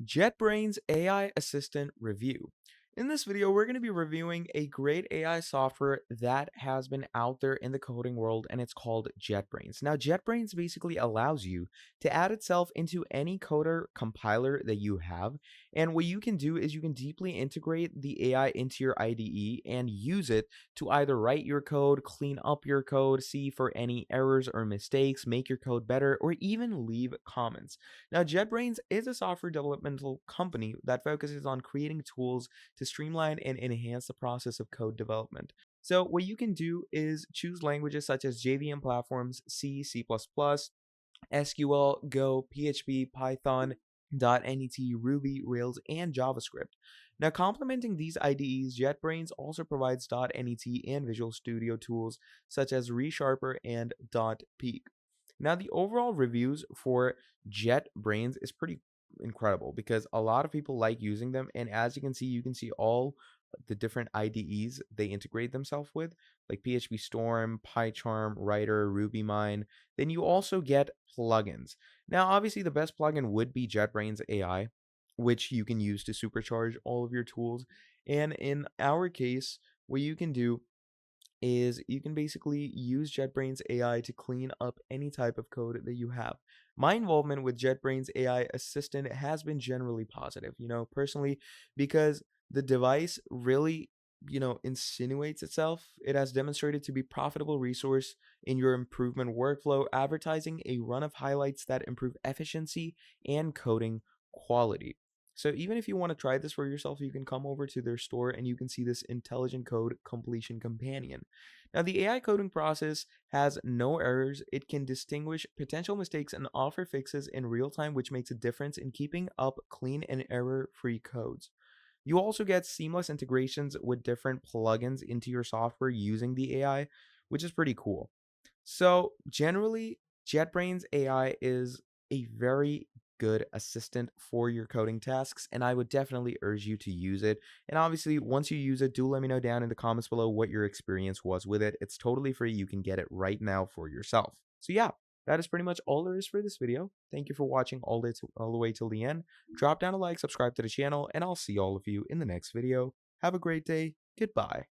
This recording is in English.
JetBrains AI Assistant Review. In this video, we're going to be reviewing a great AI software that has been out there in the coding world, and it's called JetBrains. Now, JetBrains basically allows you to add itself into any coder compiler that you have. And what you can do is you can deeply integrate the AI into your IDE and use it to either write your code, clean up your code, see for any errors or mistakes, make your code better, or even leave comments. Now, JetBrains is a software developmental company that focuses on creating tools to streamline and enhance the process of code development. So, what you can do is choose languages such as JVM platforms, C, C++, SQL, Go, PHP, Python, .NET, Ruby, Rails, and JavaScript. Now, complementing these IDEs, JetBrains also provides .NET and Visual Studio tools such as ReSharper and .peak. Now, the overall reviews for JetBrains is pretty incredible because a lot of people like using them. And as you can see all the different IDEs they integrate themselves with, like PHP Storm, PyCharm, Writer, RubyMine. Then you also get plugins. Now, obviously, the best plugin would be JetBrains AI, which you can use to supercharge all of your tools. And in our case, what you can do is you can basically use JetBrains AI to clean up any type of code that you have. My involvement with JetBrains AI Assistant has been generally positive, personally, because the device really, insinuates itself. It has demonstrated to be profitable resource in your improvement workflow, advertising a run of highlights that improve efficiency and coding quality. So even if you want to try this for yourself, you can come over to their store and you can see this intelligent code completion companion. Now, the AI coding process has no errors. It can distinguish potential mistakes and offer fixes in real time, which makes a difference in keeping up clean and error-free codes. You also get seamless integrations with different plugins into your software using the AI, which is pretty cool. So, generally, JetBrains AI is a very good assistant for your coding tasks, and I would definitely urge you to use it. And obviously, once you use it, do let me know down in the comments below what your experience was with it. It's totally free. You can get it right now for yourself. So, yeah, that is pretty much all there is for this video. Thank you for watching all the way till the end. Drop down a like, subscribe to the channel, and I'll see all of you in the next video. Have a great day. Goodbye.